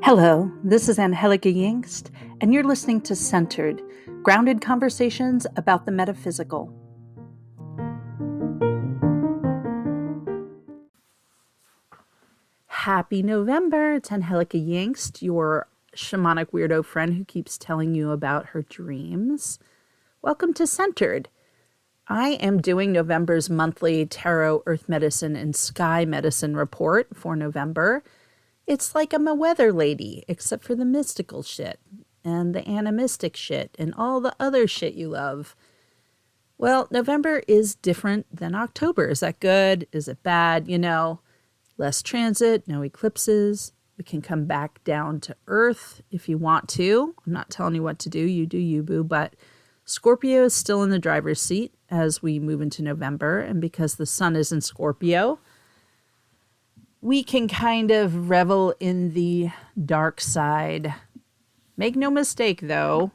Hello, this is Angelica Yingst, and you're listening to Centered, grounded conversations about the metaphysical. Happy November! It's Angelica Yingst, your shamanic weirdo friend who keeps telling you about her dreams. Welcome to Centered. I am doing November's monthly Tarot, Earth Medicine, and Sky Medicine report for November. It's like I'm a weather lady, except for the mystical shit and the animistic shit and all the other shit you love. Well, November is different than October. Is that good? Is it bad? You know, less transit, no eclipses. We can come back down to Earth if you want to. I'm not telling you what to do. You do you, boo. But Scorpio is still in the driver's seat as we move into November. And because the sun is in Scorpio, we can kind of revel in the dark side. Make no mistake, though.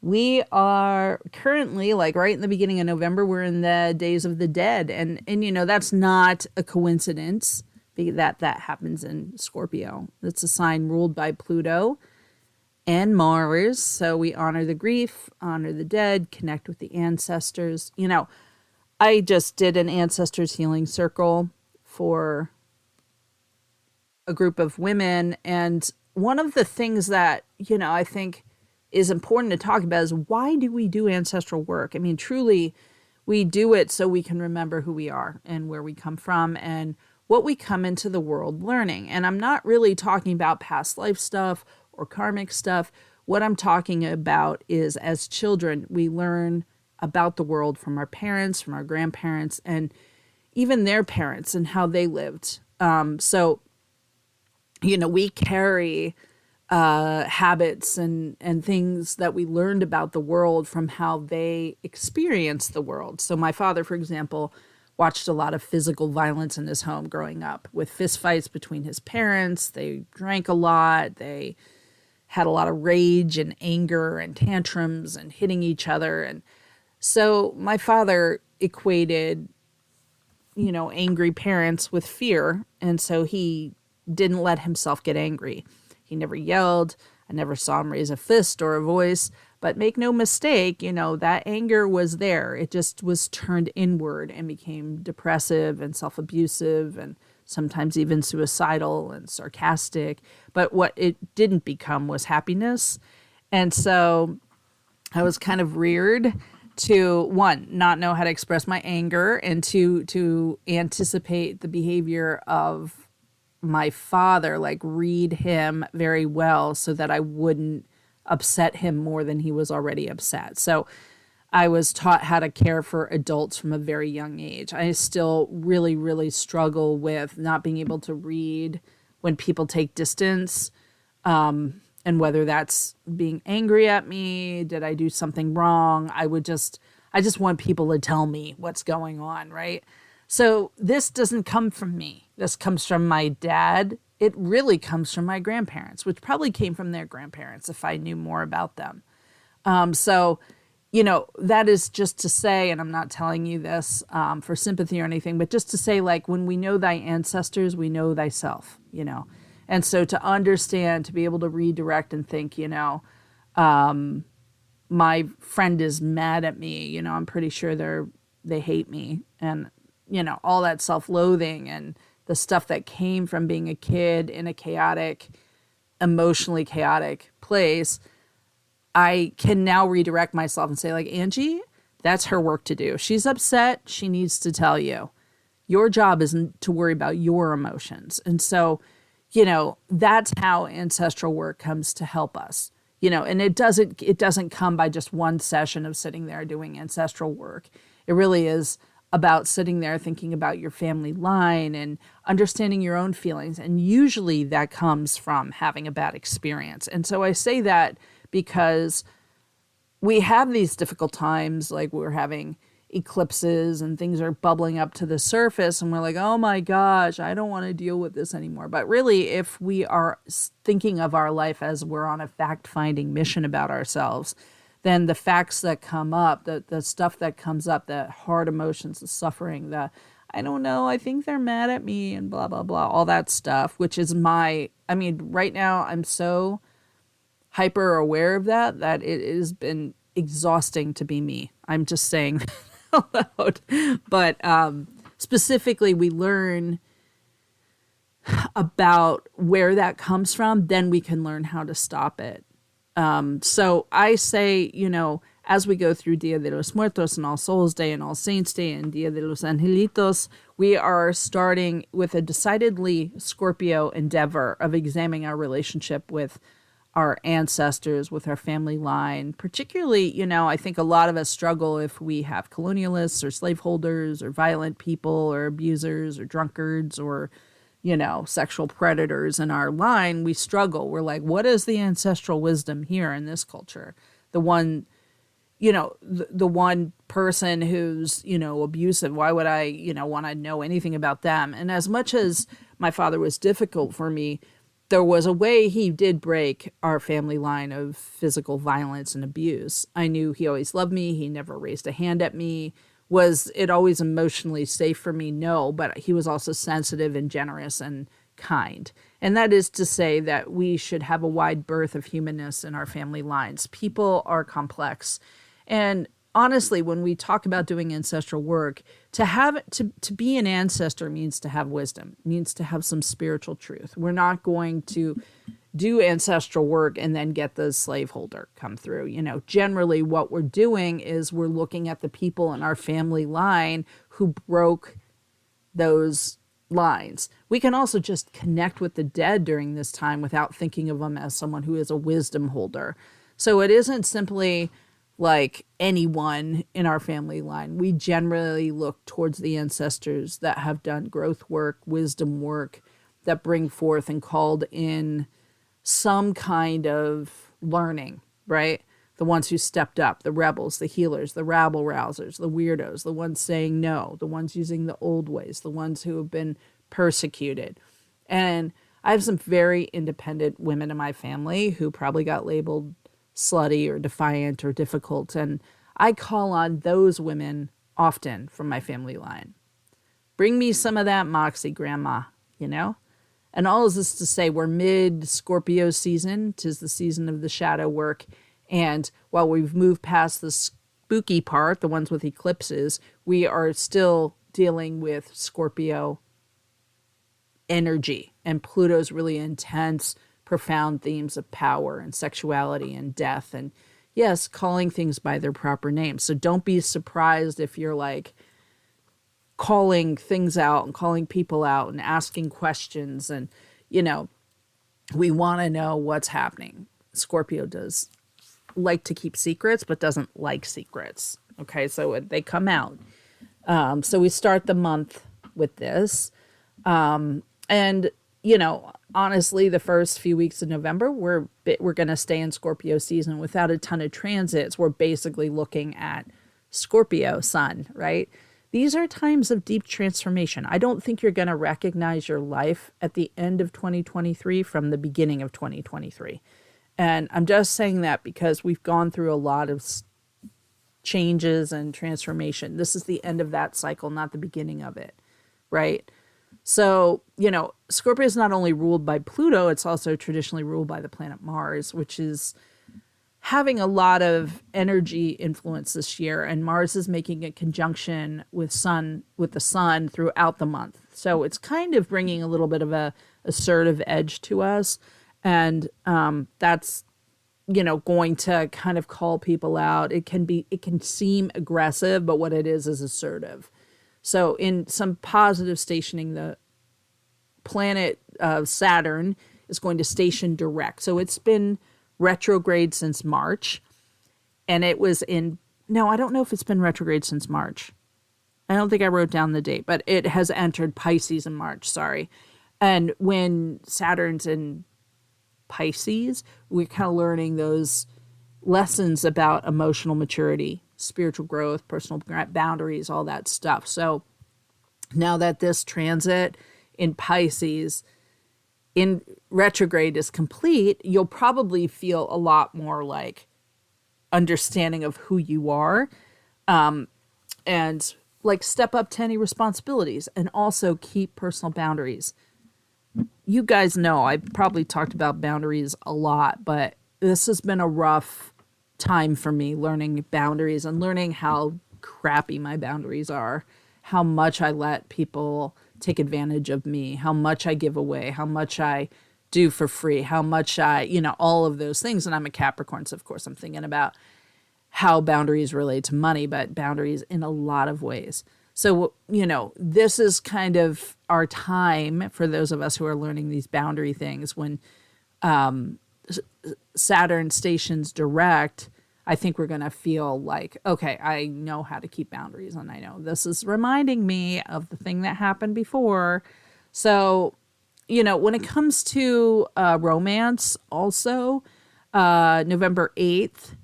We are currently, like right in the beginning of November, we're in the days of the dead. And you know, that's not a coincidence that happens in Scorpio. It's a sign ruled by Pluto and Mars. So we honor the grief, honor the dead, connect with the ancestors. You know, I just did an ancestors healing circle for a group of women. And one of the things that, you know, I think is important to talk about is why do we do ancestral work? I mean, truly, we do it so we can remember who we are and where we come from and what we come into the world learning. And I'm not really talking about past life stuff or karmic stuff. What I'm talking about is as children, we learn about the world from our parents, from our grandparents, and even their parents and how they lived. So, you know, we carry habits and things that we learned about the world from how they experienced the world. So my father, for example, watched a lot of physical violence in his home growing up with fistfights between his parents. They drank a lot. They had a lot of rage and anger and tantrums and hitting each other. And so my father equated, you know, angry parents with fear. And so he didn't let himself get angry. He never yelled. I never saw him raise a fist or a voice. But make no mistake, you know, that anger was there. It just was turned inward and became depressive and self-abusive and sometimes even suicidal and sarcastic. But what it didn't become was happiness. And so I was kind of reared to, one, not know how to express my anger, and two, to anticipate the behavior of my father, like read him very well so that I wouldn't upset him more than he was already upset. So I was taught how to care for adults from a very young age. I still really, really struggle with not being able to read when people take distance, and whether that's being angry at me, did I do something wrong? I just want people to tell me what's going on, right? So this doesn't come from me. This comes from my dad. It really comes from my grandparents, which probably came from their grandparents if I knew more about them. So, you know, that is just to say, and I'm not telling you this for sympathy or anything, but just to say, like, when we know thy ancestors, we know thyself, you know. And so to understand, to be able to redirect and think, you know, my friend is mad at me, you know, I'm pretty sure they hate me. And, you know, all that self-loathing and the stuff that came from being a kid in a chaotic, emotionally chaotic place, I can now redirect myself and say, like, Angie, that's her work to do. She's upset. She needs to tell you. Your job isn't to worry about your emotions. And so, you know, that's how ancestral work comes to help us, you know, and it doesn't come by just one session of sitting there doing ancestral work. It really is about sitting there thinking about your family line and understanding your own feelings. And usually that comes from having a bad experience. And so I say that because we have these difficult times, like we're having eclipses and things are bubbling up to the surface and we're like, oh my gosh, I don't want to deal with this anymore. But really, if we are thinking of our life as we're on a fact-finding mission about ourselves, then the facts that come up, the stuff that comes up, the hard emotions, the suffering, I don't know. I think they're mad at me and blah, blah, blah, all that stuff, which is right now I'm so hyper aware of that it has been exhausting to be me. I'm just saying that out loud. But specifically, we learn about where that comes from, then we can learn how to stop it. So I say, as we go through Dia de los Muertos and All Souls Day and All Saints Day and Dia de los Angelitos, we are starting with a decidedly Scorpio endeavor of examining our relationship with our ancestors, with our family line. Particularly, I think a lot of us struggle if we have colonialists or slaveholders or violent people or abusers or drunkards or sexual predators in our line. We struggle. We're like, what is the ancestral wisdom here in this culture? The one, the one person who's, abusive, why would I, want to know anything about them? And as much as my father was difficult for me, there was a way he did break our family line of physical violence and abuse. I knew he always loved me. He never raised a hand at me. Was it always emotionally safe for me? No, but he was also sensitive and generous and kind. And that is to say that we should have a wide berth of humanness in our family lines. People are complex. And honestly, when we talk about doing ancestral work, to be an ancestor means to have wisdom, means to have some spiritual truth. We're not going to do ancestral work and then get the slaveholder come through. Generally what we're doing is we're looking at the people in our family line who broke those lines. We can also just connect with the dead during this time without thinking of them as someone who is a wisdom holder. So it isn't simply like anyone in our family line. We generally look towards the ancestors that have done growth work, wisdom work, that bring forth and called in some kind of learning, right? The ones who stepped up, the rebels, the healers, the rabble rousers, the weirdos, the ones saying no, the ones using the old ways, the ones who have been persecuted. And I have some very independent women in my family who probably got labeled slutty or defiant or difficult. And I call on those women often from my family line. Bring me some of that moxie, grandma, And all of this to say we're mid-Scorpio season. 'Tis the season of the shadow work. And while we've moved past the spooky part, the ones with eclipses, we are still dealing with Scorpio energy and Pluto's really intense, profound themes of power and sexuality and death. And yes, calling things by their proper names. So don't be surprised if you're like calling things out and calling people out and asking questions. And, we want to know what's happening. Scorpio does like to keep secrets, but doesn't like secrets. Okay, so they come out. So we start the month with this. And, honestly, the first few weeks of November, we're going to stay in Scorpio season without a ton of transits. We're basically looking at Scorpio sun, right? These are times of deep transformation. I don't think you're going to recognize your life at the end of 2023 from the beginning of 2023. And I'm just saying that because we've gone through a lot of changes and transformation. This is the end of that cycle, not the beginning of it, right? So, Scorpio is not only ruled by Pluto, it's also traditionally ruled by the planet Mars, which is having a lot of energy influence this year. And Mars is making a conjunction with the sun throughout the month. So it's kind of bringing a little bit of a assertive edge to us. And that's, going to kind of call people out. It can seem aggressive, but what it is assertive. So in some positive stationing, the planet Saturn is going to station direct. So it's been retrograde since March. And it was I don't know if it's been retrograde since March. I don't think I wrote down the date, but it has entered Pisces in March, sorry. And when Saturn's in Pisces, we're kind of learning those lessons about emotional maturity, spiritual growth, personal boundaries, all that stuff. So now that this transit in Pisces in retrograde is complete, you'll probably feel a lot more like understanding of who you are. And like step up to any responsibilities and also keep personal boundaries. You guys know I probably talked about boundaries a lot, but this has been a rough time for me learning boundaries and learning how crappy my boundaries are, how much I let people take advantage of me, how much I give away, how much I do for free, how much I, all of those things. And I'm a Capricorn, so of course I'm thinking about how boundaries relate to money, but boundaries in a lot of ways. So, this is kind of our time for those of us who are learning these boundary things when Saturn stations direct. I think we're going to feel like, okay, I know how to keep boundaries, and I know this is reminding me of the thing that happened before. So, when it comes to romance, also, November 8th,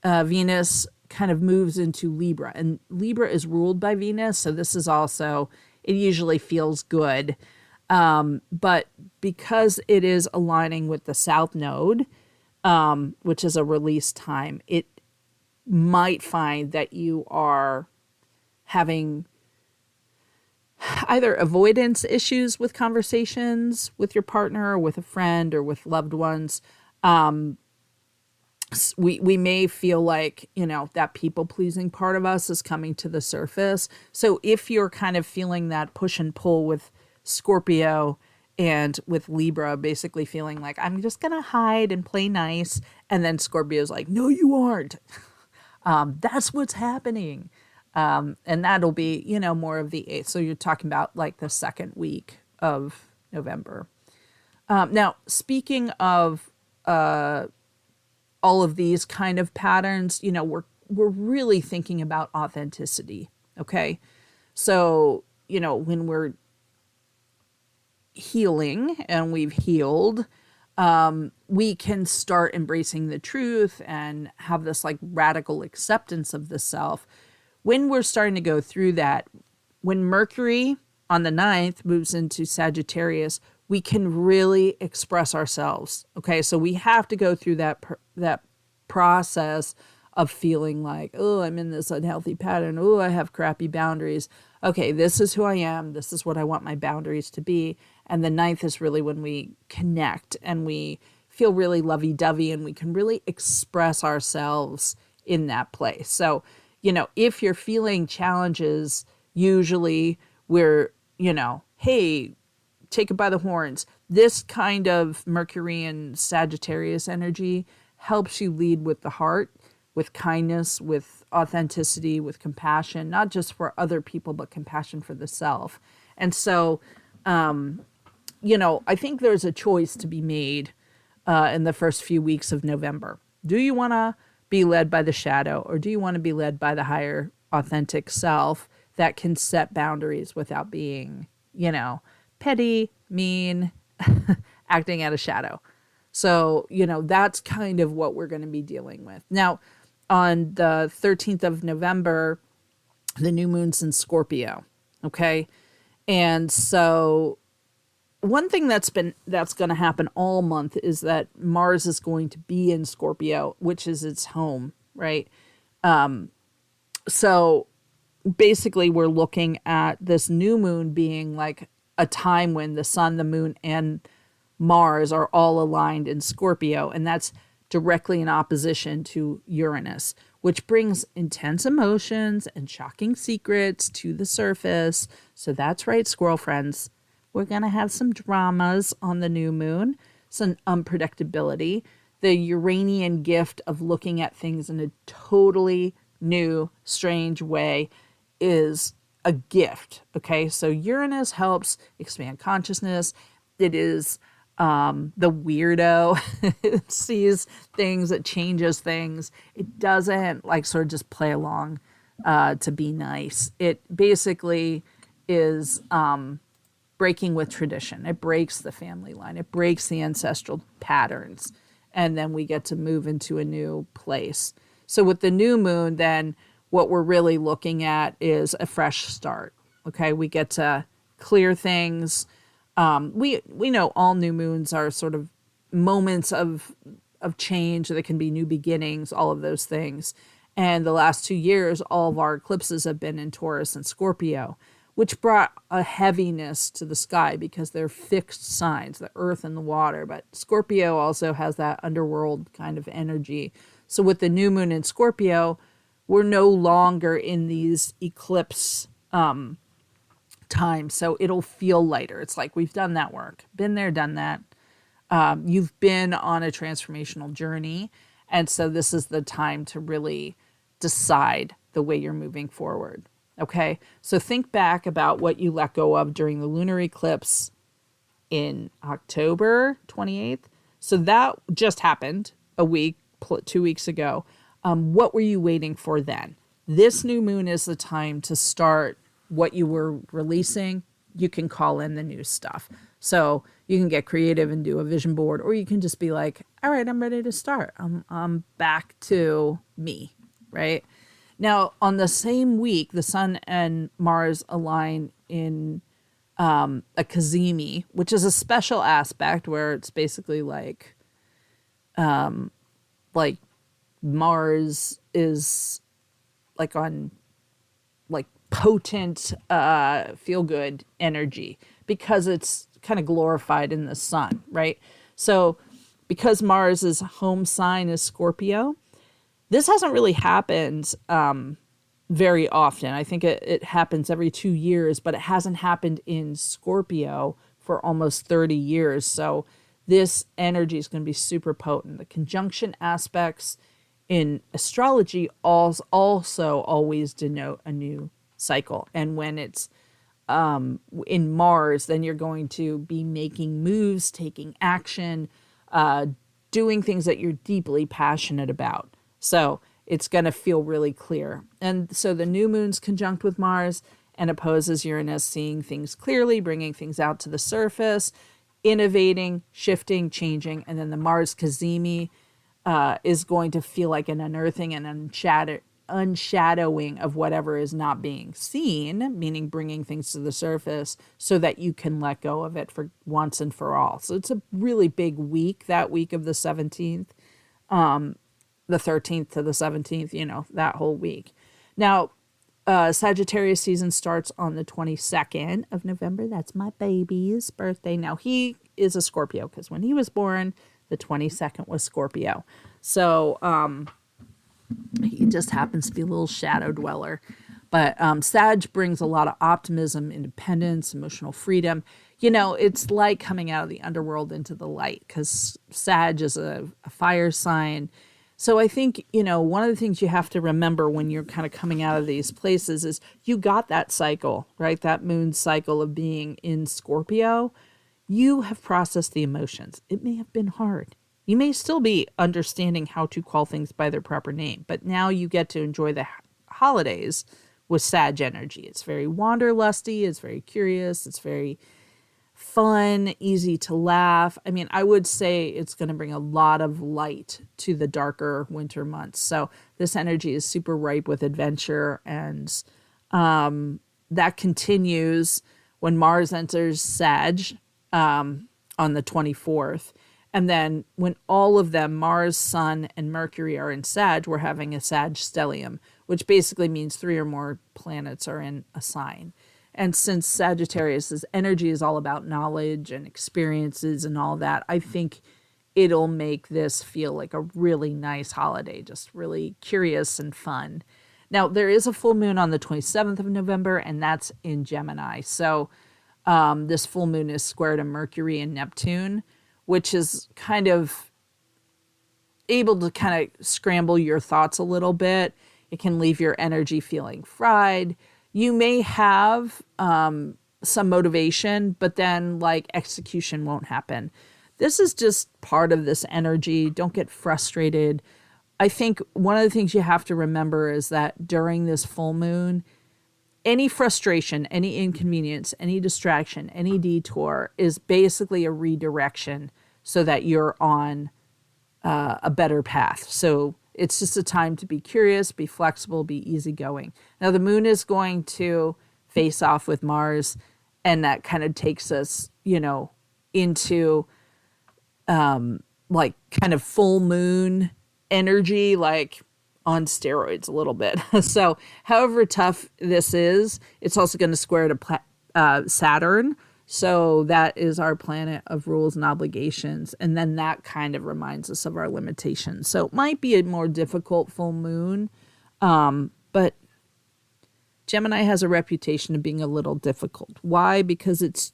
Venus kind of moves into Libra, and Libra is ruled by Venus. So this is also, it usually feels good. But because it is aligning with the South Node, which is a release time, it might find that you are having either avoidance issues with conversations with your partner or with a friend or with loved ones. We may feel like, that people-pleasing part of us is coming to the surface. So if you're kind of feeling that push and pull with Scorpio and with Libra, basically feeling like, I'm just going to hide and play nice, and then Scorpio's like, no, you aren't. That's what's happening. And that'll be, more of the 8th. So you're talking about like the second week of November. Now, speaking of all of these kind of patterns, we're really thinking about authenticity. Okay. So, when we're healing and we've healed, we can start embracing the truth and have this like radical acceptance of the self. When we're starting to go through that, when Mercury on the 9th moves into Sagittarius, we can really express ourselves. Okay, so we have to go through that process of feeling like, oh, I'm in this unhealthy pattern. Oh, I have crappy boundaries. Okay, this is who I am. This is what I want my boundaries to be. And the 9th is really when we connect and we feel really lovey-dovey and we can really express ourselves in that place. So, if you're feeling challenges, usually we're, hey, take it by the horns. This kind of Mercury and Sagittarius energy helps you lead with the heart, with kindness, with authenticity, with compassion, not just for other people, but compassion for the self. And so, I think there's a choice to be made in the first few weeks of November. Do you want to be led by the shadow, or do you want to be led by the higher authentic self that can set boundaries without being, petty, mean, acting out of shadow? So, that's kind of what we're going to be dealing with. Now, on the 13th of November, the new moon's in Scorpio. Okay. And so one thing that's going to happen all month is that Mars is going to be in Scorpio, which is its home, right? So basically we're looking at this new moon being like a time when the sun, the moon, and Mars are all aligned in Scorpio, and that's directly in opposition to Uranus, which brings intense emotions and shocking secrets to the surface. So that's right, squirrel friends. We're going to have some dramas on the new moon, some unpredictability, the Uranian gift of looking at things in a totally new, strange way is a gift. Okay, so Uranus helps expand consciousness. It is the weirdo. It sees things, it changes things. It doesn't like sort of just play along to be nice. It basically is breaking with tradition. It breaks the family line. It breaks the ancestral patterns. And then we get to move into a new place. So with the new moon, then what we're really looking at is a fresh start. Okay, we get to clear things. We know all new moons are sort of moments of change. There can be new beginnings, all of those things. And the last 2 years, all of our eclipses have been in Taurus and Scorpio, which brought a heaviness to the sky because they're fixed signs, the earth and the water. But Scorpio also has that underworld kind of energy. So with the new moon in Scorpio, we're no longer in these eclipse times. So it'll feel lighter. It's like we've done that work, been there, done that. You've been on a transformational journey. And so this is the time to really decide the way you're moving forward. Okay. So think back about what you let go of during the lunar eclipse in October 28th. So that just happened 2 weeks ago. What were you waiting for then? This new moon is the time to start what you were releasing. You can call in the new stuff. So you can get creative and do a vision board, or you can just be like, all right, I'm ready to start. I'm back to me, right? Now, on the same week, the Sun and Mars align in a Cazimi, which is a special aspect where it's basically like Mars is like on like potent feel good energy because it's kind of glorified in the sun, right? So because Mars's home sign is Scorpio, this hasn't really happened very often. I think it happens every 2 years, but it hasn't happened in Scorpio for almost 30 years. So this energy is going to be super potent. The conjunction aspects in astrology also always denote a new cycle. And when it's in Mars, then you're going to be making moves, taking action, doing things that you're deeply passionate about. So it's going to feel really clear. And so the new moon's conjunct with Mars and opposes Uranus, seeing things clearly, bringing things out to the surface, innovating, shifting, changing. And then the Mars Cazimi is going to feel like an unearthing and unshadowing of whatever is not being seen, meaning bringing things to the surface so that you can let go of it for once and for all. So it's a really big week, that week of the 17th, the 13th to the 17th, that whole week. Now, Sagittarius season starts on the 22nd of November. That's my baby's birthday. Now, he is a Scorpio because when he was born, the 22nd was Scorpio. So, he just happens to be a little shadow dweller. But Sag brings a lot of optimism, independence, emotional freedom. It's like coming out of the underworld into the light because Sag is a fire sign. So I think, one of the things you have to remember when you're kind of coming out of these places is you got that cycle, right? That moon cycle of being in Scorpio. You have processed the emotions. It may have been hard. You may still be understanding how to call things by their proper name, but now you get to enjoy the holidays with Sag energy. It's very wanderlusty. It's very curious. It's very fun, easy to laugh. I mean, I would say it's going to bring a lot of light to the darker winter months. So this energy is super ripe with adventure, and that continues when Mars enters Sag on the 24th. And then when all of them, Mars, Sun, and Mercury are in Sag, we're having a Sag stellium, which basically means 3 or more planets are in a sign. And since Sagittarius's energy is all about knowledge and experiences and all that, I think it'll make this feel like a really nice holiday, just really curious and fun. Now, there is a full moon on the 27th of November, and that's in Gemini. So this full moon is square to Mercury and Neptune, which is kind of able to kind of scramble your thoughts a little bit. It can leave your energy feeling fried. You may have some motivation, but then like execution won't happen. This is just part of this energy. Don't get frustrated. I think one of the things you have to remember is that during this full moon, any frustration, any inconvenience, any distraction, any detour is basically a redirection so that you're on a better path. So it's just a time to be curious, be flexible, be easygoing. Now, the moon is going to face off with Mars, and that kind of takes us, into like kind of full moon energy, like on steroids a little bit. So however tough this is, it's also going to square to Saturn. So that is our planet of rules and obligations. And then that kind of reminds us of our limitations. So it might be a more difficult full moon. But Gemini has a reputation of being a little difficult. Why? Because it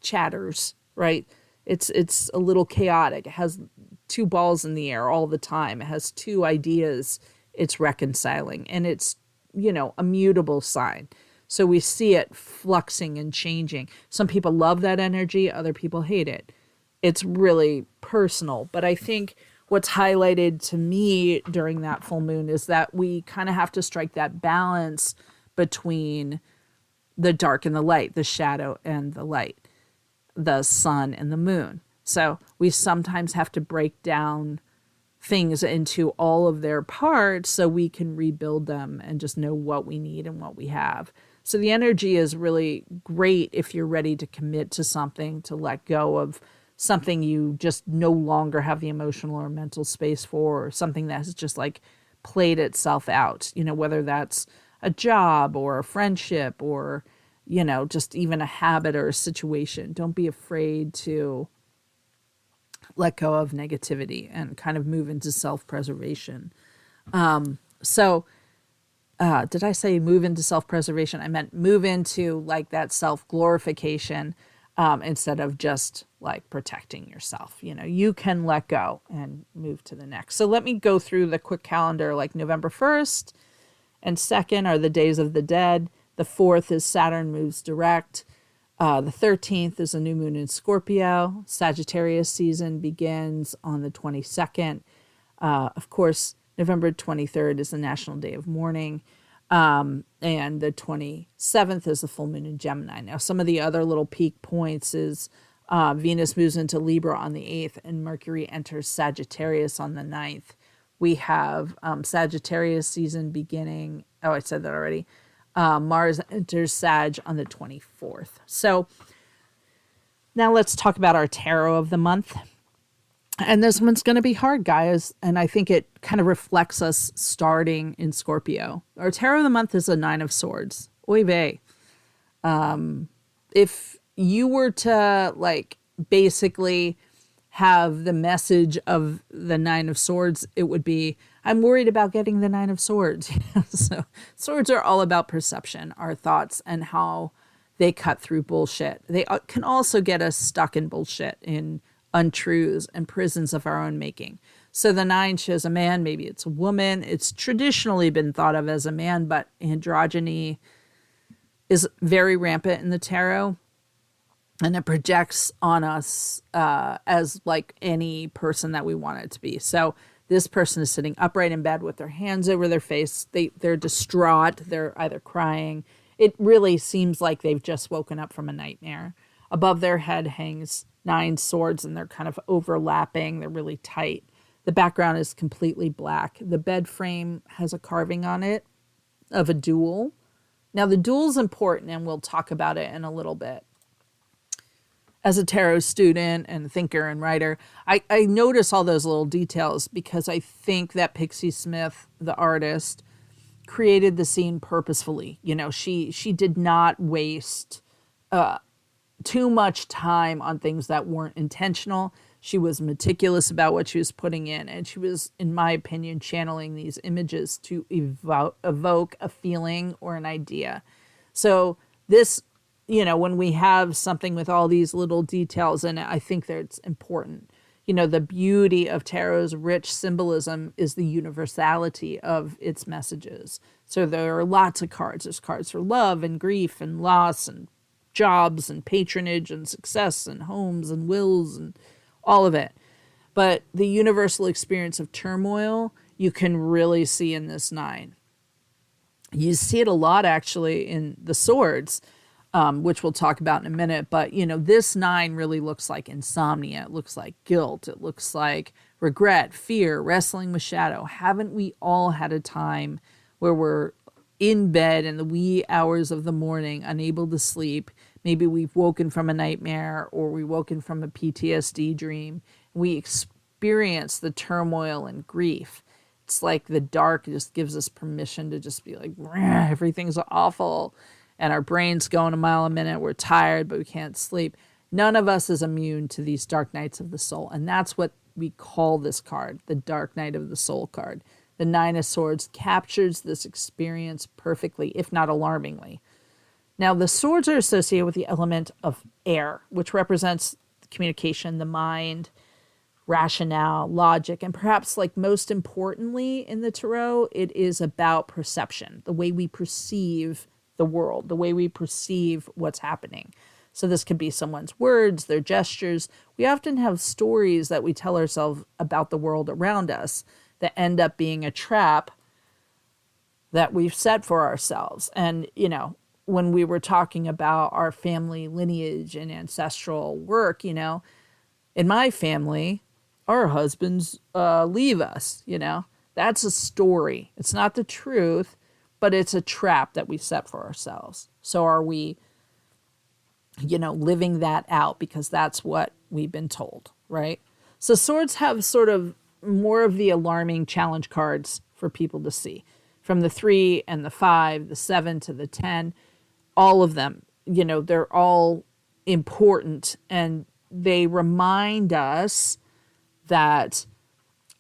chatters, right? It's a little chaotic. It has two balls in the air all the time. It has two ideas it's reconciling. And it's, a mutable sign. So we see it fluxing and changing. Some people love that energy. Other people hate it. It's really personal. But I think what's highlighted to me during that full moon is that we kind of have to strike that balance between the dark and the light, the shadow and the light, the sun and the moon. So we sometimes have to break down things into all of their parts so we can rebuild them and just know what we need and what we have. So the energy is really great if you're ready to commit to something, to let go of something you just no longer have the emotional or mental space for, or something that has just like played itself out, whether that's a job or a friendship or, just even a habit or a situation. Don't be afraid to let go of negativity and kind of move into self-preservation. Did I say move into self-preservation? I meant move into like that self-glorification instead of just like protecting yourself. You can let go and move to the next. So let me go through the quick calendar. Like November 1st and 2nd are the days of the dead. The 4th is Saturn moves direct. The 13th is a new moon in Scorpio. Sagittarius season begins on the 22nd. Of course, November 23rd is the National Day of Mourning. And the 27th is the full moon in Gemini. Now, some of the other little peak points is Venus moves into Libra on the 8th and Mercury enters Sagittarius on the 9th. We have Sagittarius season beginning. Oh, I said that already. Mars enters Sag on the 24th. So now let's talk about our tarot of the month. And this one's going to be hard, guys. And I think it kind of reflects us starting in Scorpio. Our tarot of the month is a 9 of Swords. Oy vey. If you were to like basically have the message of the 9 of Swords, it would be, I'm worried about getting the 9 of Swords. So swords are all about perception, our thoughts, and how they cut through bullshit. They can also get us stuck in bullshit, in untruths and prisons of our own making. So the 9 shows a man, maybe it's a woman. It's traditionally been thought of as a man, but androgyny is very rampant in the tarot. And it projects on us as like any person that we want it to be. So this person is sitting upright in bed with their hands over their face. They're distraught. They're either crying. It really seems like they've just woken up from a nightmare. Above their head hangs 9 swords and they're kind of overlapping. They're really tight. The background is completely black. The bed frame has a carving on it of a duel. Now the duel is important and we'll talk about it in a little bit. As a tarot student and thinker and writer, I notice all those little details because I think that Pixie Smith, the artist, created the scene purposefully. She did not waste too much time on things that weren't intentional. She was meticulous about what she was putting in, and she was, in my opinion, channeling these images to evoke a feeling or an idea. So this, when we have something with all these little details in it, I think that it's important. The beauty of tarot's rich symbolism is the universality of its messages. So there are lots of cards. There's cards for love and grief and loss and jobs and patronage and success and homes and wills and all of it. But the universal experience of turmoil, you can really see in this 9. You see it a lot, actually, in the swords, which we'll talk about in a minute. But, this 9 really looks like insomnia. It looks like guilt. It looks like regret, fear, wrestling with shadow. Haven't we all had a time where we're in bed in the wee hours of the morning, unable to sleep? Maybe we've woken from a nightmare or we've woken from a PTSD dream. We experience the turmoil and grief. it's like the dark just gives us permission to just be like, everything's awful. And our brain's going a mile a minute. We're tired, but we can't sleep. None of us is immune to these dark nights of the soul. And that's what we call this card, the Dark Night of the Soul card. The Nine of Swords captures this experience perfectly, if not alarmingly. Now, the swords are associated with the element of air, which represents communication, the mind, rationale, logic, and perhaps like most importantly in the tarot, it is about perception, the way we perceive the world, the way we perceive what's happening. So this could be someone's words, their gestures. We often have stories that we tell ourselves about the world around us that end up being a trap that we've set for ourselves. And, you know, when we were talking about our family lineage and ancestral work, you know, in my family, our husbands leave us, you know. That's a story. It's not the truth, but it's a trap that we set for ourselves. So are we, you know, living that out because that's what we've been told, right? So swords have sort of more of the alarming challenge cards for people to see. From the 3 and the 5, the 7 to the 10, all of them, you know, they're all important, and they remind us that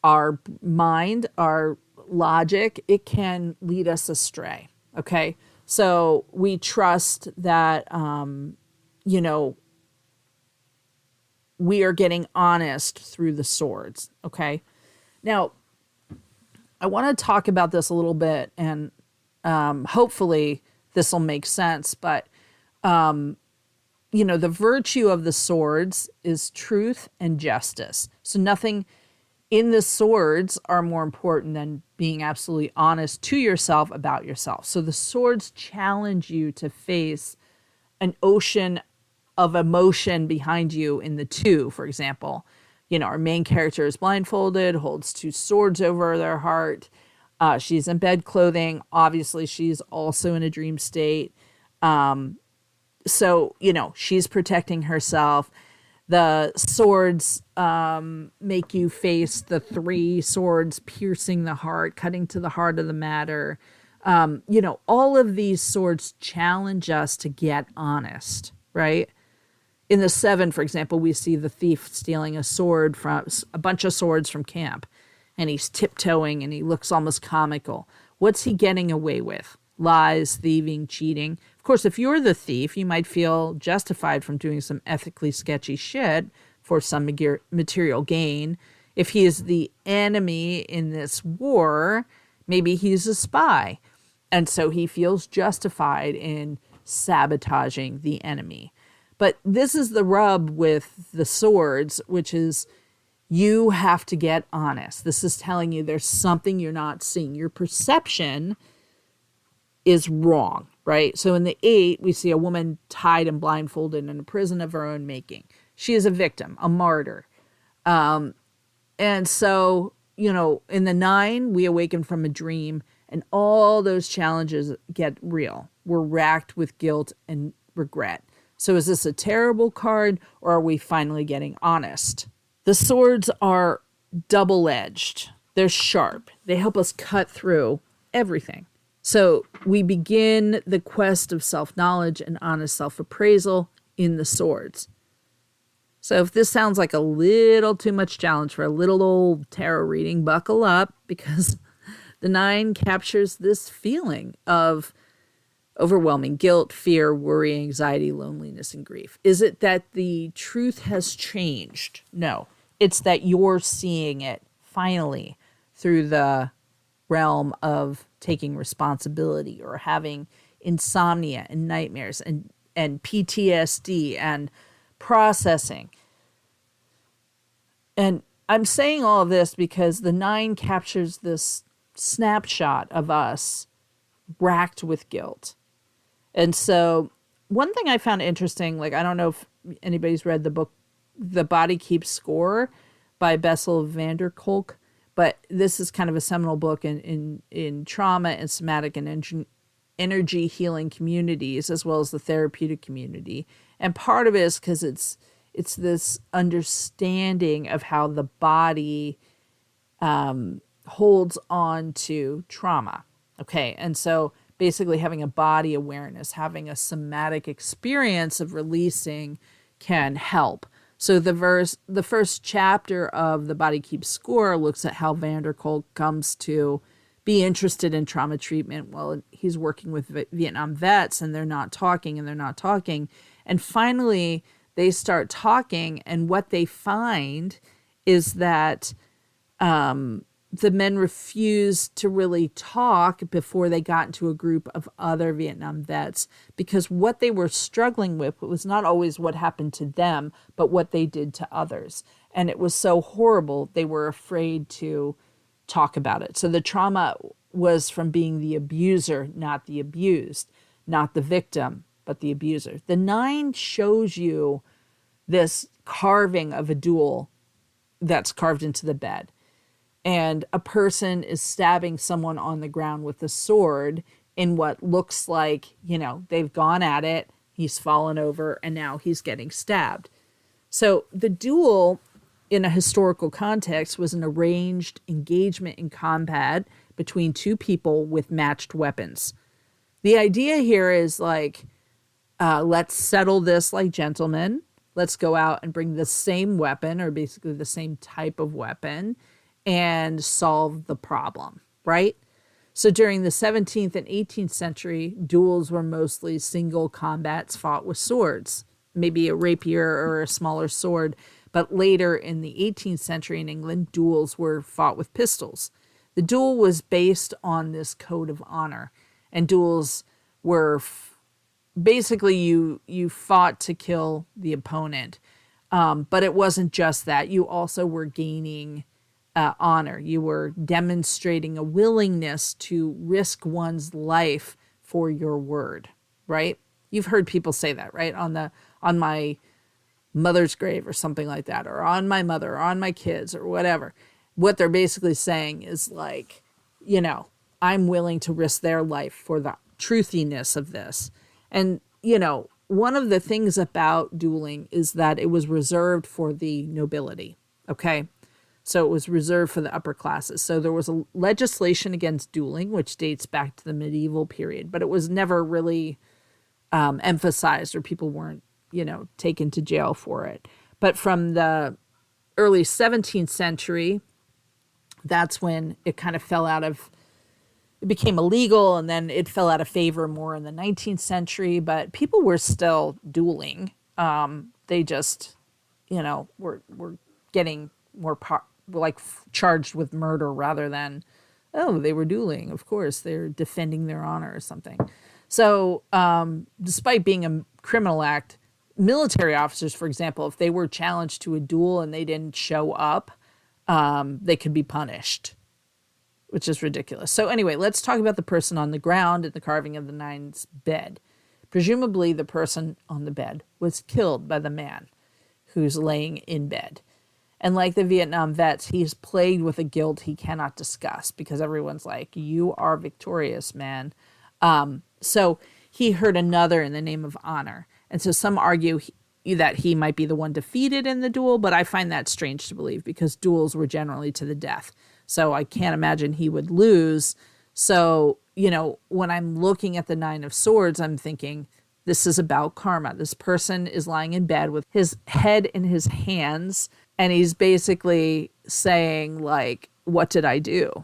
our mind, our logic, it can lead us astray. Okay. So we trust that, you know, we are getting honest through the swords. Okay. Now, I want to talk about this a little bit, and hopefully this will make sense. But, you know, the virtue of the swords is truth and justice. So nothing in the swords are more important than being absolutely honest to yourself about yourself. So the swords challenge you to face an ocean of emotion behind you in the 2, for example. You know, our main character is blindfolded, holds 2 swords over their heart. She's in bed clothing. Obviously, she's also in a dream state. So, you know, she's protecting herself. The swords make you face the 3 swords piercing the heart, cutting to the heart of the matter. You know, all of these swords challenge us to get honest, right? In the 7, for example, we see the thief stealing a bunch of swords from camp, and he's tiptoeing and he looks almost comical. What's he getting away with? Lies, thieving, cheating. Of course, if you're the thief, you might feel justified from doing some ethically sketchy shit for some material gain. If he is the enemy in this war, maybe he's a spy. And so he feels justified in sabotaging the enemy. But this is the rub with the swords, which is you have to get honest. This is telling you there's something you're not seeing. Your perception is wrong, right? So in the 8, we see a woman tied and blindfolded in a prison of her own making. She is a victim, a martyr. And so, you know, in the 9, we awaken from a dream, and all those challenges get real. We're racked with guilt and regret. So is this a terrible card, or are we finally getting honest? The swords are double-edged. They're sharp. They help us cut through everything. So we begin the quest of self-knowledge and honest self-appraisal in the swords. So if this sounds like a little too much challenge for a little old tarot reading, buckle up, because the 9 captures this feeling of overwhelming guilt, fear, worry, anxiety, loneliness, and grief. Is it that the truth has changed? No. It's that you're seeing it finally through the realm of taking responsibility, or having insomnia and nightmares and PTSD and processing. And I'm saying all of this because the 9 captures this snapshot of us racked with guilt. And so one thing I found interesting, like, I don't know if anybody's read the book, The Body Keeps Score by Bessel van der Kolk, but this is kind of a seminal book in trauma and somatic and energy healing communities, as well as the therapeutic community. And part of it is because it's this understanding of how the body holds on to trauma. Okay. And so basically having a body awareness, having a somatic experience of releasing can help. So the first chapter of The Body Keeps Score looks at how Vanderkolk comes to be interested in trauma treatment. Well, he's working with Vietnam vets, and they're not talking and they're not talking. And finally, they start talking, and what they find is that the men refused to really talk before they got into a group of other Vietnam vets, because what they were struggling with was not always what happened to them, but what they did to others. And it was so horrible, they were afraid to talk about it. So the trauma was from being the abuser, not the abused, not the victim, but the abuser. The 9 shows you this carving of a duel that's carved into the bed. And a person is stabbing someone on the ground with a sword in what looks like, they've gone at it, he's fallen over, and now he's getting stabbed. So the duel in a historical context was an arranged engagement in combat between 2 people with matched weapons. The idea here is like, let's settle this like gentlemen. Let's go out and bring the same weapon, or basically the same type of weapon, and solve the problem, right? So during the 17th and 18th century, duels were mostly single combats fought with swords, maybe a rapier or a smaller sword. But later in the 18th century in England, duels were fought with pistols. The duel was based on this code of honor, and duels were basically you fought to kill the opponent. But it wasn't just that. You also were gaining honor. You were demonstrating a willingness to risk one's life for your word, right? You've heard people say that, right? On my mother's grave or something like that, or on my mother, or on my kids, or whatever. What they're basically saying is like, I'm willing to risk their life for the truthiness of this. And, one of the things about dueling is that it was reserved for the nobility, okay? So it was reserved for the upper classes. So there was a legislation against dueling, which dates back to the medieval period, but it was never really emphasized, or people weren't, taken to jail for it. But from the early 17th century, that's when it kind of it became illegal, and then it fell out of favor more in the 19th century, but people were still dueling. They just, were getting more charged with murder rather than, they were dueling. Of course, they're defending their honor or something. So despite being a criminal act, military officers, for example, if they were challenged to a duel and they didn't show up, they could be punished, which is ridiculous. So anyway, let's talk about the person on the ground in the carving of the 9's bed. Presumably the person on the bed was killed by the man who's laying in bed. And like the Vietnam vets, he's plagued with a guilt he cannot discuss, because everyone's like, you are victorious, man. So he hurt another in the name of honor. And so some argue that he might be the one defeated in the duel, but I find that strange to believe, because duels were generally to the death. So I can't imagine he would lose. So, when I'm looking at the 9 of Swords, I'm thinking, this is about karma. This person is lying in bed with his head in his hands, and he's basically saying, like, what did I do?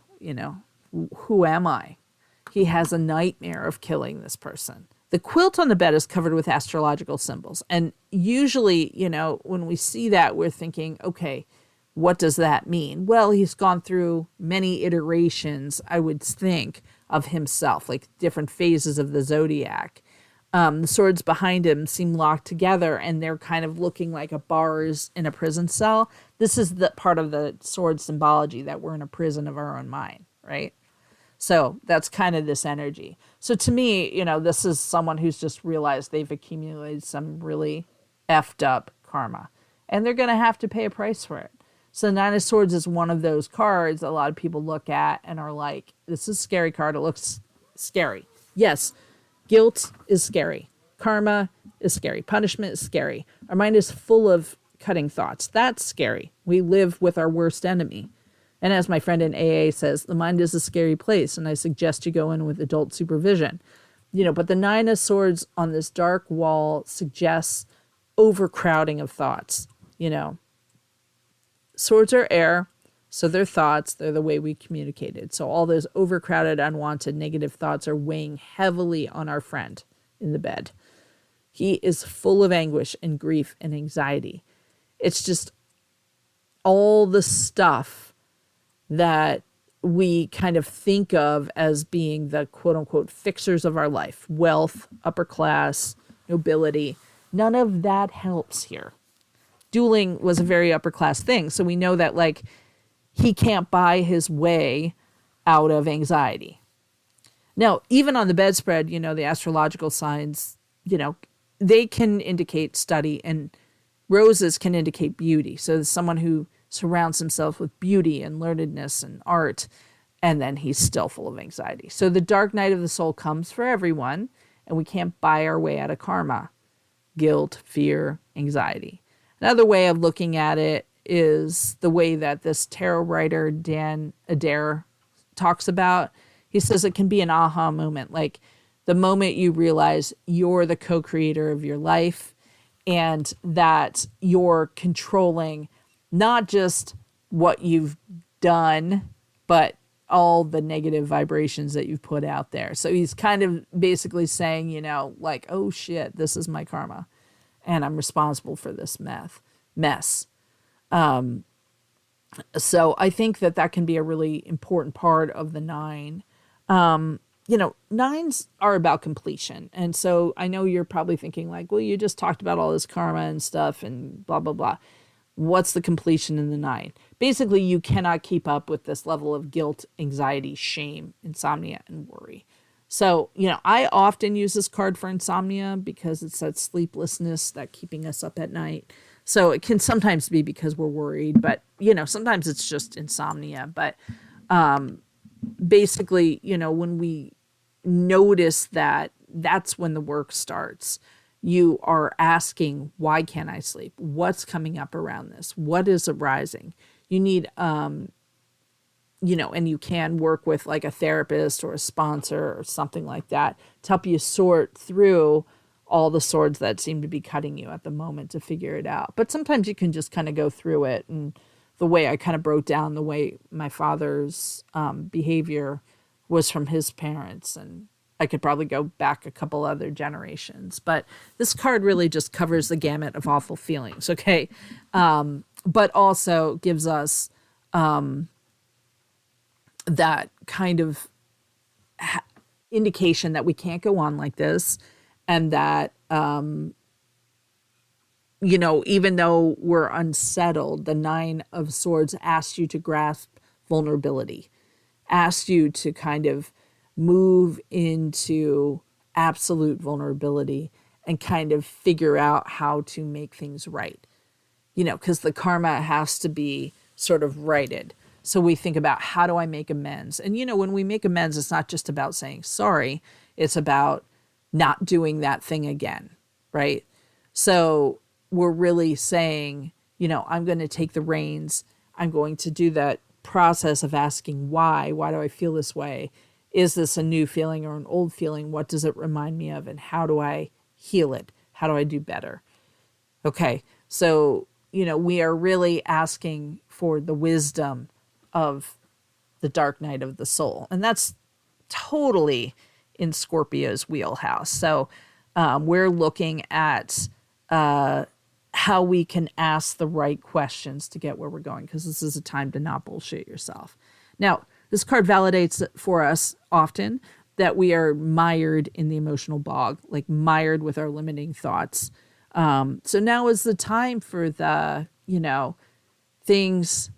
Who am I? He has a nightmare of killing this person. The quilt on the bed is covered with astrological symbols. And usually, when we see that, we're thinking, okay, what does that mean? Well, he's gone through many iterations, I would think, of himself, like different phases of the zodiac. The swords behind him seem locked together, and they're kind of looking like a bars in a prison cell. This is the part of the sword symbology, that we're in a prison of our own mind, right? So that's kind of this energy. So to me, this is someone who's just realized they've accumulated some really effed up karma, and they're going to have to pay a price for it. So 9 of Swords is one of those cards a lot of people look at and are like, this is a scary card. It looks scary. Yes, guilt is scary. Karma is scary. Punishment is scary. Our mind is full of cutting thoughts. That's scary. We live with our worst enemy. And as my friend in AA says, the mind is a scary place, and I suggest you go in with adult supervision. But the Nine of Swords on this dark wall suggests overcrowding of thoughts. Swords are air, so they're thoughts. They're the way we communicated. So all those overcrowded, unwanted, negative thoughts are weighing heavily on our friend in the bed. He is full of anguish and grief and anxiety. It's just all the stuff that we kind of think of as being the quote unquote fixers of our life, wealth, upper class, nobility. None of that helps here. Dueling was a very upper class thing. So we know that like he can't buy his way out of anxiety. Now, even on the bedspread, the astrological signs, they can indicate study, and roses can indicate beauty. So someone who surrounds himself with beauty and learnedness and art, and then he's still full of anxiety. So the dark night of the soul comes for everyone, and we can't buy our way out of karma, guilt, fear, anxiety. Another way of looking at it is the way that this tarot writer, Dan Adair, talks about. He says it can be an aha moment, like the moment you realize you're the co-creator of your life and that you're controlling not just what you've done, but all the negative vibrations that you've put out there. So he's kind of basically saying, like, oh shit, this is my karma and I'm responsible for this mess. So I think that can be a really important part of the nine. Nines are about completion. And so I know you're probably thinking like, well, you just talked about all this karma and stuff and blah, blah, blah. What's the completion in the nine? Basically, you cannot keep up with this level of guilt, anxiety, shame, insomnia, and worry. So, I often use this card for insomnia because it's that sleeplessness, that keeping us up at night. So it can sometimes be because we're worried, but, sometimes it's just insomnia. But basically, when we notice that, that's when the work starts. You are asking, why can't I sleep? What's coming up around this? What is arising? You need, and you can work with like a therapist or a sponsor or something like that to help you sort through all the swords that seem to be cutting you at the moment to figure it out. But sometimes you can just kind of go through it. And the way I kind of broke down the way my father's behavior was from his parents, and I could probably go back a couple other generations, but this card really just covers the gamut of awful feelings. Okay. But also gives us, that kind of indication that we can't go on like this. And that, even though we're unsettled, the Nine of Swords asks you to grasp vulnerability, asks you to kind of move into absolute vulnerability and kind of figure out how to make things right, because the karma has to be sort of righted. So we think about, how do I make amends? And, when we make amends, it's not just about saying sorry. It's about not doing that thing again, right? So we're really saying, I'm going to take the reins. I'm going to do that process of asking why. Why do I feel this way? Is this a new feeling or an old feeling? What does it remind me of? And how do I heal it? How do I do better? Okay, so, we are really asking for the wisdom of the dark night of the soul. And that's totally in Scorpio's wheelhouse. So we're looking at how we can ask the right questions to get where we're going, because this is a time to not bullshit yourself. Now, this card validates for us often that we are mired in the emotional bog, like mired with our limiting thoughts. So now is the time for the, things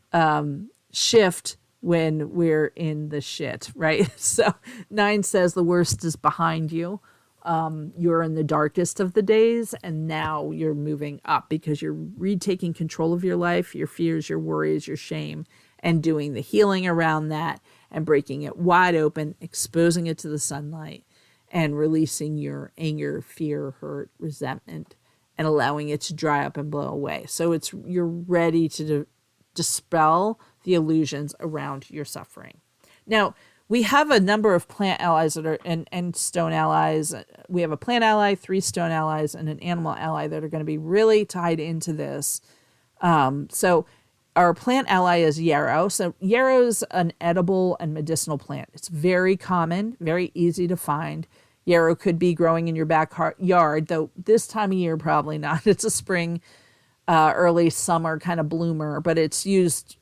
shift when we're in the shit, right? So 9 says the worst is behind you. You're in the darkest of the days, and now you're moving up because you're retaking control of your life, your fears, your worries, your shame, and doing the healing around that and breaking it wide open, exposing it to the sunlight, and releasing your anger, fear, hurt, resentment, and allowing it to dry up and blow away. So you're ready to dispel the illusions around your suffering. Now, we have a number of plant allies that are and stone allies. We have a plant ally, 3 stone allies, and an animal ally that are going to be really tied into this. So our plant ally is yarrow. So yarrow's an edible and medicinal plant. It's very common, very easy to find. Yarrow could be growing in your backyard, though this time of year probably not. It's a spring, early summer kind of bloomer, but it's used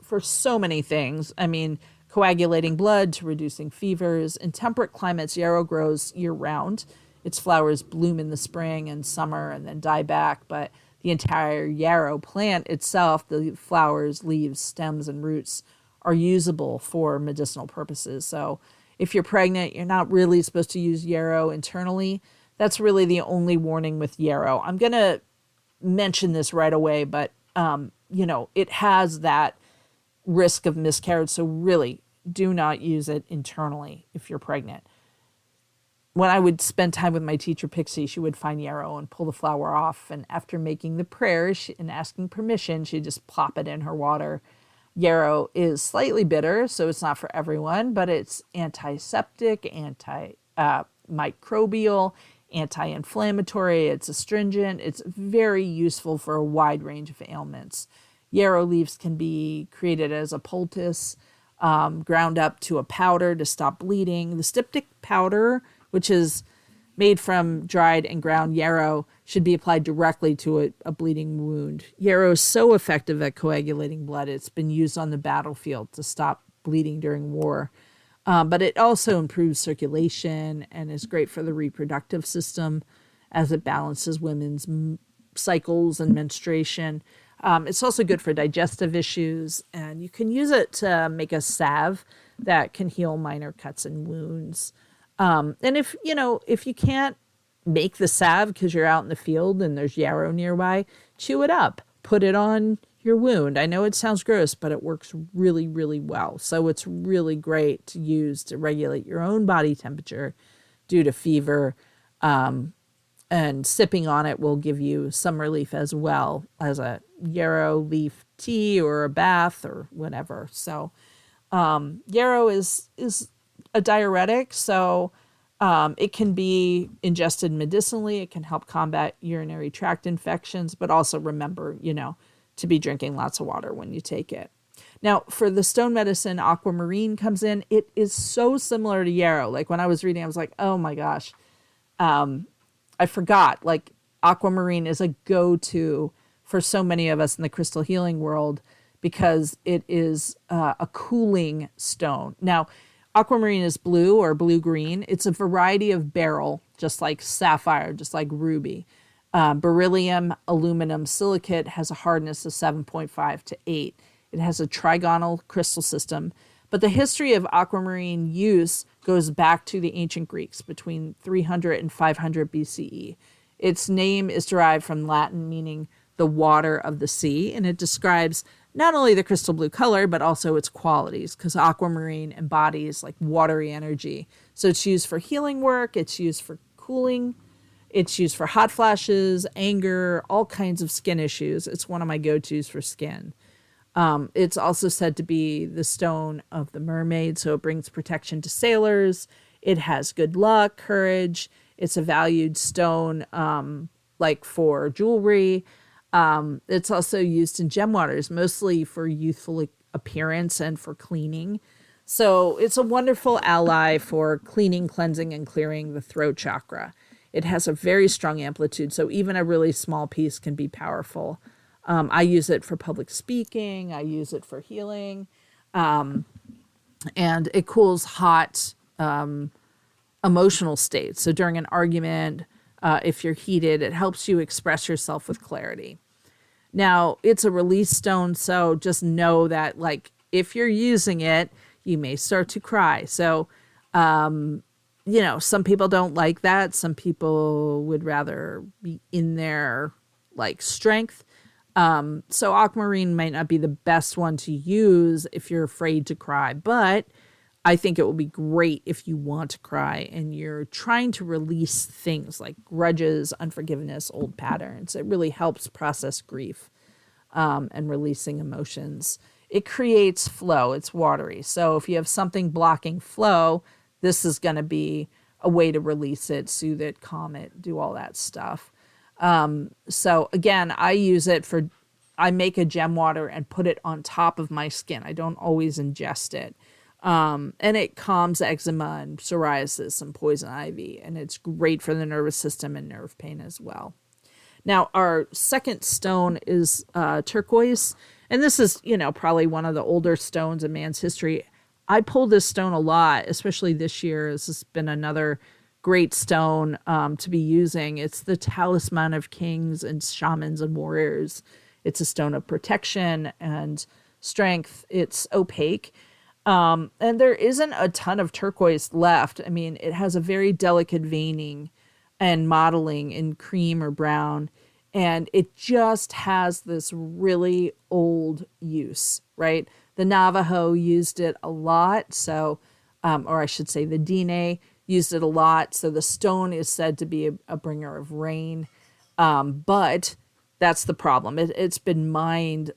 for so many things. I mean, coagulating blood to reducing fevers. In temperate climates, yarrow grows year-round. Its flowers bloom in the spring and summer and then die back, but the entire yarrow plant itself, the flowers, leaves, stems, and roots, are usable for medicinal purposes. So if you're pregnant, you're not really supposed to use yarrow internally. That's really the only warning with yarrow. I'm going to mention this right away, but, it has that risk of miscarriage. So really do not use it internally if you're pregnant. When I would spend time with my teacher, Pixie, she would find yarrow and pull the flower off. And after making the prayers and asking permission, she'd just plop it in her water. Yarrow is slightly bitter, so it's not for everyone, but it's antiseptic, microbial, anti-inflammatory. It's astringent. It's very useful for a wide range of ailments. Yarrow leaves can be created as a poultice, ground up to a powder to stop bleeding. The styptic powder, which is made from dried and ground yarrow, should be applied directly to a bleeding wound. Yarrow is so effective at coagulating blood, it's been used on the battlefield to stop bleeding during war. But it also improves circulation and is great for the reproductive system as it balances women's cycles and menstruation. It's also good for digestive issues, and you can use it to make a salve that can heal minor cuts and wounds. And if you can't make the salve because you're out in the field and there's yarrow nearby, chew it up, put it on your wound. I know it sounds gross, but it works really, really well. So it's really great to use to regulate your own body temperature due to fever. And sipping on it will give you some relief as well as a yarrow leaf tea or a bath or whatever. So yarrow is a diuretic, so it can be ingested medicinally. It can help combat urinary tract infections, but also remember, to be drinking lots of water when you take it. Now, for the stone medicine, aquamarine comes in. It is so similar to yarrow. Like when I was reading, I was like, oh my gosh, I forgot. Like aquamarine is a go-to for so many of us in the crystal healing world because it is a cooling stone. Now, aquamarine is blue or blue-green. It's a variety of beryl, just like sapphire, just like ruby. Beryllium aluminum silicate has a hardness of 7.5 to 8. It has a trigonal crystal system. But the history of aquamarine use goes back to the ancient Greeks between 300 and 500 BCE. Its name is derived from Latin meaning the water of the sea, and it describes not only the crystal blue color, but also its qualities, because aquamarine embodies like watery energy. So it's used for healing work, it's used for cooling, it's used for hot flashes, anger, all kinds of skin issues. It's one of my go-tos for skin. It's also said to be the stone of the mermaid, so it brings protection to sailors. It has good luck, courage. It's a valued stone, like for jewelry. It's also used in gem waters, mostly for youthful appearance and for cleaning. So it's a wonderful ally for cleaning, cleansing, and clearing the throat chakra. It has a very strong amplitude, so even a really small piece can be powerful. I use it for public speaking. I use it for healing. And it cools hot emotional states. So during an argument, if you're heated, it helps you express yourself with clarity. Now, it's a release stone, so just know that, like, if you're using it, you may start to cry. So, some people don't like that. Some people would rather be in their, like, strength. So aquamarine might not be the best one to use if you're afraid to cry, but I think it will be great if you want to cry and you're trying to release things like grudges, unforgiveness, old patterns. It really helps process grief and releasing emotions. it creates flow. It's watery. So if you have something blocking flow, this is going to be a way to release it, soothe it, calm it, do all that stuff. So again, I make a gem water and put it on top of my skin. I don't always ingest it. And it calms eczema and psoriasis and poison ivy. And it's great for the nervous system and nerve pain as well. Now, our second stone is turquoise. And this is, probably one of the older stones in man's history. I pull this stone a lot, especially this year. This has been another great stone to be using. It's the talisman of kings and shamans and warriors. It's a stone of protection and strength. It's opaque. And there isn't a ton of turquoise left. I mean, it has a very delicate veining and modeling in cream or brown. And it just has this really old use, right? The Navajo used it a lot. So, or I should say the Dine used it a lot. So the stone is said to be a bringer of rain. But that's the problem. It's been mined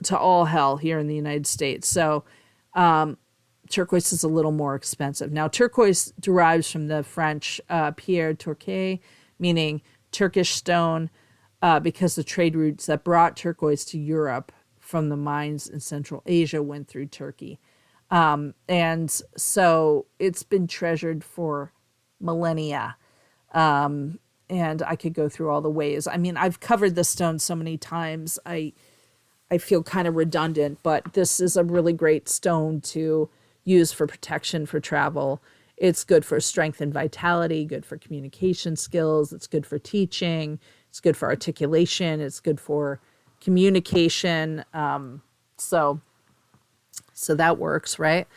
to all hell here in the United States. So turquoise is a little more expensive. Now, turquoise derives from the French pierre turquoise, meaning Turkish stone, because the trade routes that brought turquoise to Europe from the mines in Central Asia went through Turkey. And so it's been treasured for millennia. And I could go through all the ways. I mean, I've covered this stone so many times, I feel kind of redundant, but this is a really great stone to use for protection for travel. It's good for strength and vitality, good for communication skills. It's good for teaching. It's good for articulation. It's good for communication. So that works, right?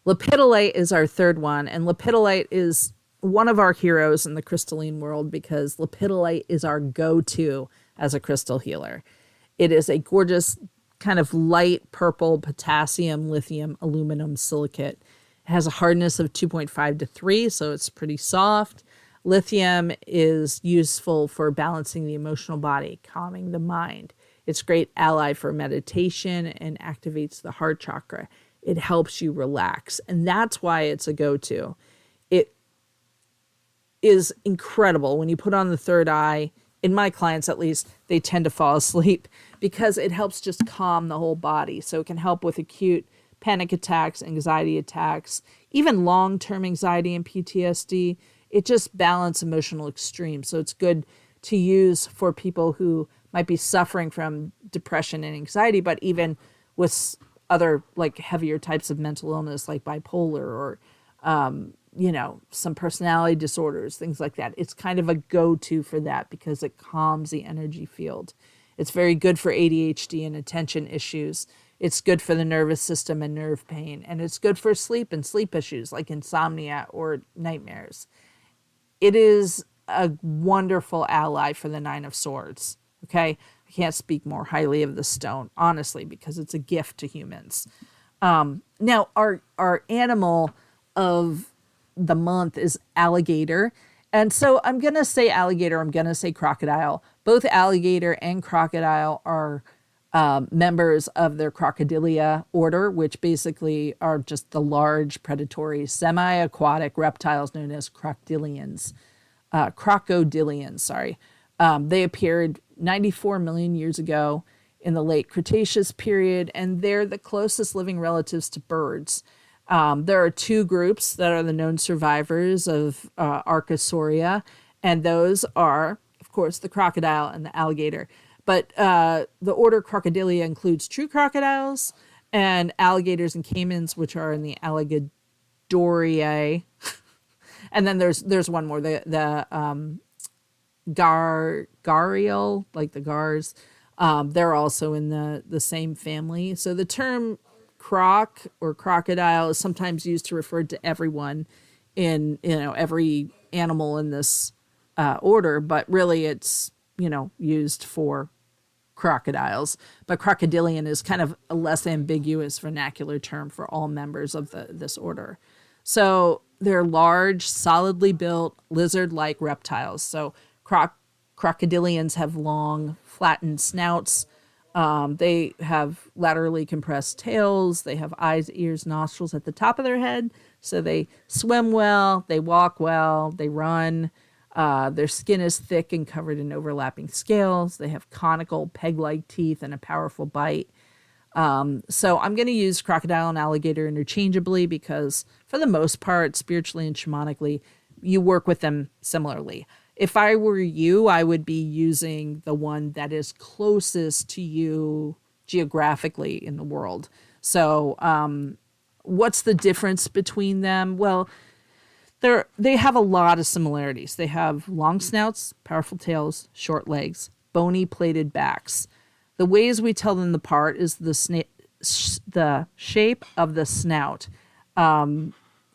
Lepidolite is our third one. And lepidolite is one of our heroes in the crystalline world because lepidolite is our go-to as a crystal healer. It is a gorgeous kind of light purple potassium, lithium, aluminum silicate. It has a hardness of 2.5 to 3, so it's pretty soft. Lithium is useful for balancing the emotional body, calming the mind. It's a great ally for meditation and activates the heart chakra. It helps you relax, and that's why it's a go-to. It is incredible when you put on the third eye. In my clients, at least, they tend to fall asleep because it helps just calm the whole body. So it can help with acute panic attacks, anxiety attacks, even long-term anxiety and PTSD. It just balances emotional extremes. So it's good to use for people who might be suffering from depression and anxiety, but even with other like heavier types of mental illness like bipolar or, some personality disorders, things like that. It's kind of a go-to for that because it calms the energy field. It's very good for ADHD and attention issues. It's good for the nervous system and nerve pain. And it's good for sleep and sleep issues like insomnia or nightmares. It is a wonderful ally for the Nine of Swords. Okay? I can't speak more highly of the stone, honestly, because it's a gift to humans. Now, our animal of the month is alligator. And so I'm going to say alligator, I'm going to say crocodile. Both alligator and crocodile are members of their Crocodilia order, which basically are just the large predatory semi-aquatic reptiles known as crocodilians. They appeared 94 million years ago in the late Cretaceous period, and they're the closest living relatives to birds. There are two groups that are the known survivors of Archosauria, and those are, of course, the crocodile and the alligator. But the order Crocodilia includes true crocodiles and alligators and caimans, which are in the Alligadoriae. And then there's one more, the Garial, like the gars. They're also in the same family. So the term croc or crocodile is sometimes used to refer to everyone in, every animal in this order, but really it's, used for crocodiles. But crocodilian is kind of a less ambiguous vernacular term for all members of this order. So they're large, solidly built, lizard-like reptiles. So crocodilians have long, flattened snouts. They have laterally compressed tails. They have eyes, ears, nostrils at the top of their head. So they swim well, they walk well, they run. Their skin is thick and covered in overlapping scales. They have conical peg-like teeth and a powerful bite. So I'm going to use crocodile and alligator interchangeably because for the most part, spiritually and shamanically, you work with them similarly. If I were you, I would be using the one that is closest to you geographically in the world. So, what's the difference between them? Well, they have a lot of similarities. They have long snouts, powerful tails, short legs, bony plated backs. The ways we tell them apart is the shape of the snout.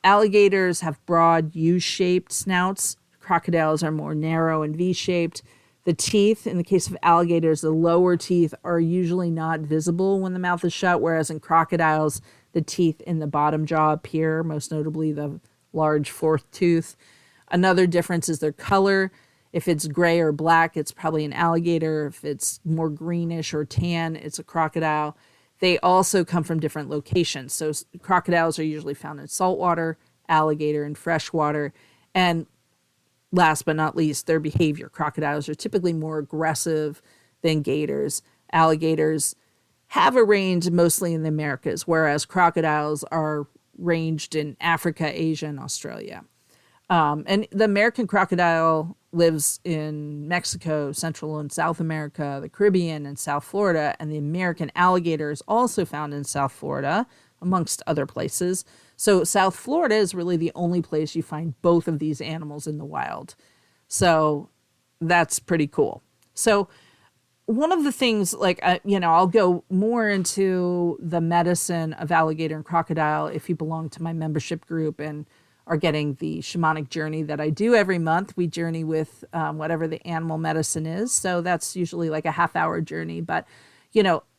Alligators have broad U-shaped snouts. Crocodiles are more narrow and V-shaped. The teeth, in the case of alligators, the lower teeth are usually not visible when the mouth is shut, whereas in crocodiles, the teeth in the bottom jaw appear, most notably the large fourth tooth. Another difference is their color. If it's gray or black, it's probably an alligator. If it's more greenish or tan, it's a crocodile. They also come from different locations. So crocodiles are usually found in saltwater, alligator in freshwater, and last but not least, their behavior. Crocodiles are typically more aggressive than gators. Alligators have a range mostly in the Americas, whereas crocodiles are ranged in Africa, Asia, and Australia. And the American crocodile lives in Mexico, Central and South America, the Caribbean, and South Florida. And the American alligator is also found in South Florida, amongst other places. So South Florida is really the only place you find both of these animals in the wild. So that's pretty cool. So one of the things, I'll go more into the medicine of alligator and crocodile if you belong to my membership group and are getting the shamanic journey that I do every month. We journey with whatever the animal medicine is. So that's usually like a half-hour journey. But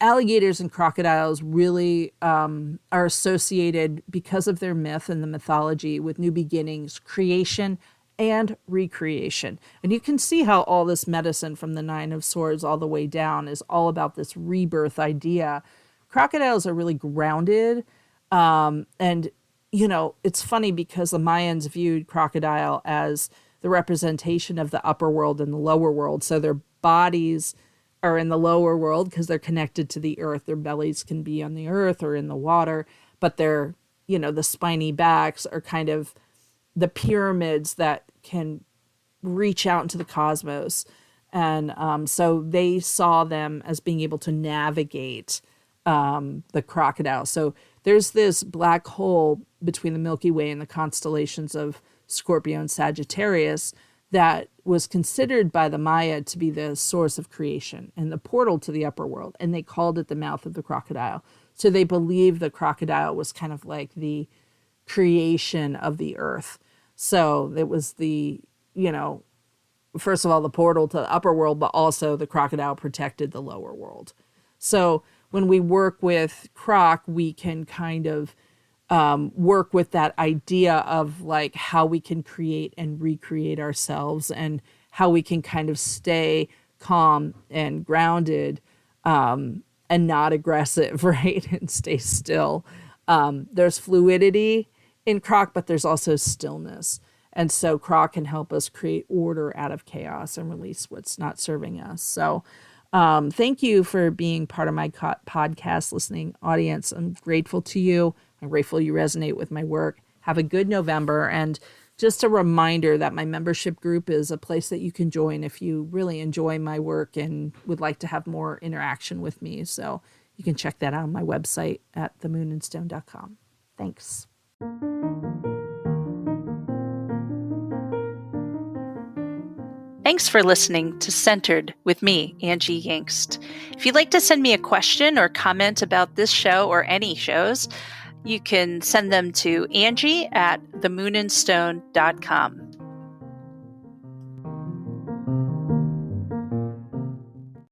alligators and crocodiles really are associated because of their myth and the mythology with new beginnings, creation, and recreation. And you can see how all this medicine from the Nine of Swords all the way down is all about this rebirth idea. Crocodiles are really grounded. And it's funny because the Mayans viewed crocodile as the representation of the upper world and the lower world. So their bodies are in the lower world because they're connected to the earth. Their bellies can be on the earth or in the water, but their, the spiny backs are kind of the pyramids that can reach out into the cosmos. And so they saw them as being able to navigate the crocodile. So there's this black hole between the Milky Way and the constellations of Scorpio and Sagittarius that was considered by the Maya to be the source of creation and the portal to the upper world. And they called it the mouth of the crocodile. So they believed the crocodile was kind of like the creation of the earth. So it was the, first of all, the portal to the upper world, but also the crocodile protected the lower world. So when we work with croc, we can kind of work with that idea of like how we can create and recreate ourselves and how we can kind of stay calm and grounded and not aggressive, right? And stay still. There's fluidity in croc, but there's also stillness. And so croc can help us create order out of chaos and release what's not serving us. So thank you for being part of my podcast listening audience. I'm grateful to you. I'm grateful you resonate with my work. Have a good November. And just a reminder that my membership group is a place that you can join if you really enjoy my work and would like to have more interaction with me. So you can check that out on my website at themoonandstone.com. Thanks. Thanks for listening to Centered with me, Angie Yingst. If you'd like to send me a question or comment about this show or any shows, you can send them to Angie@themoonandstone.com.